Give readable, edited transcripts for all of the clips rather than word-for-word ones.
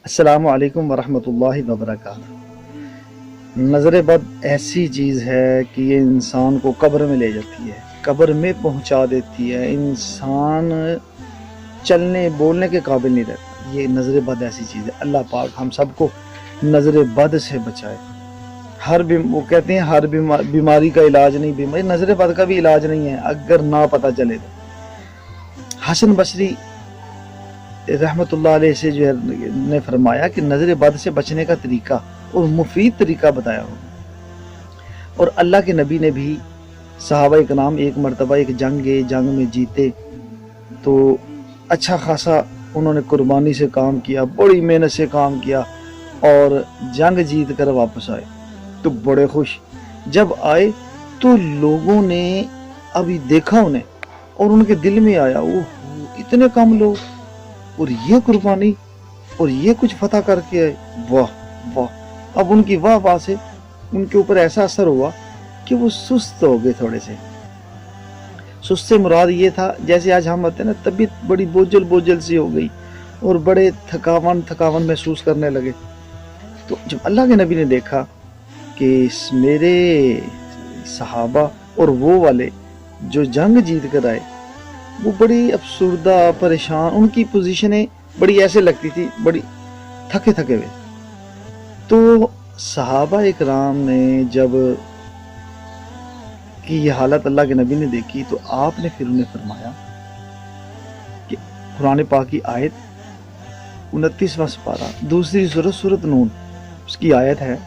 अस्सलामु अलैकुम वरहमतुल्लाहि वबरकातुहू। नज़र बद ऐसी चीज़ है कि ये इंसान को कब्र में ले जाती है, कब्र में पहुंचा देती है, इंसान चलने बोलने के काबिल नहीं रहता। ये नज़र बद ऐसी चीज़ है। अल्लाह पाक हम सबको नज़र बद से बचाए। वो कहते हैं हर बीमारी का इलाज नहीं, बीमारी नज़र बद का भी इलाज नहीं है अगर ना पता चले तो। हसन बसरी रहमतुल्लाह अलैह से जो है ने फरमाया कि नज़र बद से बचने का तरीका और मुफीद तरीका बताया हो। और अल्लाह के नबी ने भी सहाबा इकराम एक मरतबा एक जंग में जीते तो अच्छा खासा उन्होंने कुर्बानी से काम किया, बड़ी मेहनत से काम किया और जंग जीत कर वापस आए तो बड़े खुश। जब आए तो लोगों ने अभी देखा उन्हें और उनके दिल में आया ओह इतने कम लोग और ये कुर्बानी और ये कुछ फतह करके आए, वाह वाह। अब उनकी वाह वाह से उनके ऊपर ऐसा असर हुआ कि वो सुस्त हो गए। थोड़े से सुस्त से मुराद ये था जैसे आज हम होते हैं ना, तबीयत बड़ी बोझल सी हो गई और बड़े थकावन महसूस करने लगे। तो जब अल्लाह के नबी ने देखा कि मेरे सहाबा और वो वाले जो जंग जीत कर आए वो बड़ी अफसुर्दा परेशान, उनकी पोजीशनें बड़ी ऐसे लगती थी, बड़ी थके हुए। तो सहाबा इकराम ने जब कि ये हालत अल्लाह के नबी ने देखी तो आपने फिर उन्हें फरमाया कि कुरान पाक की आयत 29वां पारा दूसरी सूरत नून उसकी आयत है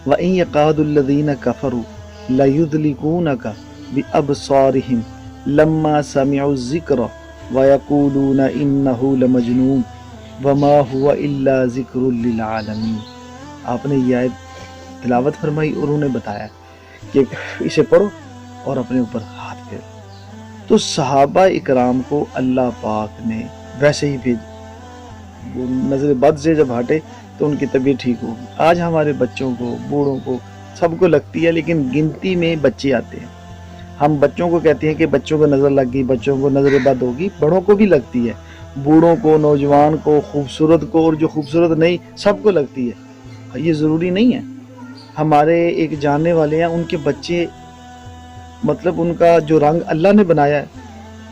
व इन यकादुल्लज़ीना कफरू लयुदलिकूनका बिअबसारिहिम लम्मा समिअ ज़िक्र व यक़ूलूना इन्नहु लमजनून वमा हुवा इल्ला ज़िक्रुल लिल आलमीन। आपने ये आयत तिलावत फरमाई और उन्हें बताया कि इसे पढ़ो और अपने ऊपर हाथ फेरो। तो सहाबा इकराम को अल्लाह पाक ने वैसे ही भेज, वो नज़र बद से जब हटे तो उनकी तबीयत ठीक होगी। आज हमारे बच्चों को, बूढ़ों को, सबको लगती है, लेकिन गिनती में बच्चे आते हैं। हम बच्चों को कहते हैं कि बच्चों को नज़र लग गई, बच्चों को नज़र बद होगी, बड़ों को भी लगती है, बूढ़ों को, नौजवान को, खूबसूरत को और जो खूबसूरत नहीं सबको लगती है। ये ज़रूरी नहीं है। हमारे एक जानने वाले हैं, उनके बच्चे मतलब उनका जो रंग अल्लाह ने बनाया है,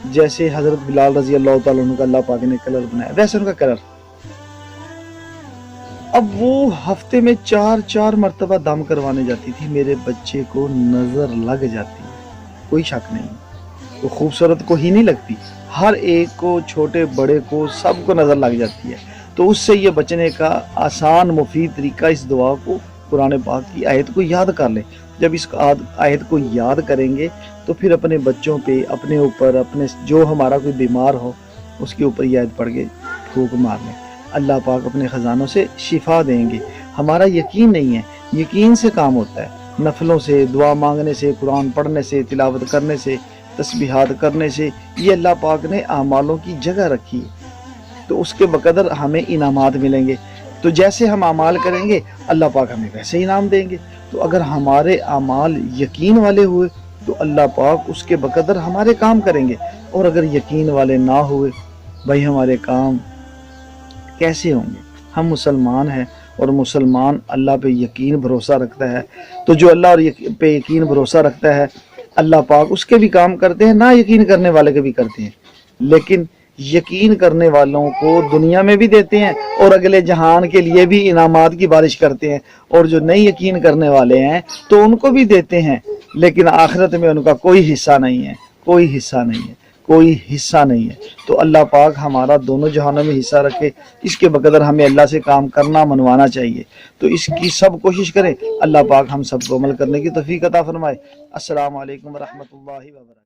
जैसे हज़रत बिलाल रज़ी अल्लाह तआला अन्हु का अल्लाह पाक ने कलर बनाया वैसे उनका कलर। अब वो हफ्ते में 4 मरतबा दम करवाने जाती थी, मेरे बच्चे को नज़र लग जाती है, कोई शक नहीं। वो खूबसूरत को ही नहीं लगती, हर एक को, छोटे बड़े को, सबको नज़र लग जाती है। तो उससे ये बचने का आसान मुफीद तरीका इस दुआ को, कुरान पाक की आयत को याद कर लें। जब इस आयत को याद करेंगे तो फिर अपने बच्चों पे, अपने ऊपर, अपने जो हमारा कोई बीमार हो उसके ऊपर ये आयत पढ़ के फूंक मार लें। अल्लाह पाक अपने ख़जानों से शिफा देंगे। हमारा यकीन नहीं है, यकीन से काम होता है, नफलों से, दुआ मांगने से, कुरान पढ़ने से, तिलावत करने से, तस्बीहात करने से। ये अल्लाह पाक ने आमालों की जगह रखी है तो उसके बकदर हमें इनामात मिलेंगे। तो जैसे हम आमाल करेंगे अल्लाह पाक हमें वैसे इनाम देंगे। तो अगर हमारे आमाल यकीन वाले हुए तो अल्लाह पाक उसके बकदर हमारे काम करेंगे, और अगर यकीन वाले ना हुए भाई हमारे काम कैसे होंगे। हम मुसलमान हैं और मुसलमान अल्लाह पे यकीन भरोसा रखता है। तो जो अल्लाह पे यकीन भरोसा रखता है अल्लाह पाक उसके भी काम करते हैं, ना यकीन करने वाले के भी करते हैं। लेकिन यकीन करने वालों को दुनिया में भी देते हैं और अगले जहान के लिए भी इनामात की बारिश करते हैं, और जो नहीं यकीन करने वाले हैं तो उनको भी देते हैं, लेकिन आखिरत में उनका कोई हिस्सा नहीं है, कोई हिस्सा नहीं है, कोई हिस्सा नहीं है। तो अल्लाह पाक हमारा दोनों जहानों में हिस्सा रखे, इसके बगैर हमें अल्लाह से काम करना मनवाना चाहिए। तो इसकी सब कोशिश करें, अल्लाह पाक हम सबको अमल करने की तौफीक अता फरमाए। अस्सलामु अलैकुम व रहमतुल्लाहि व बरकातहू।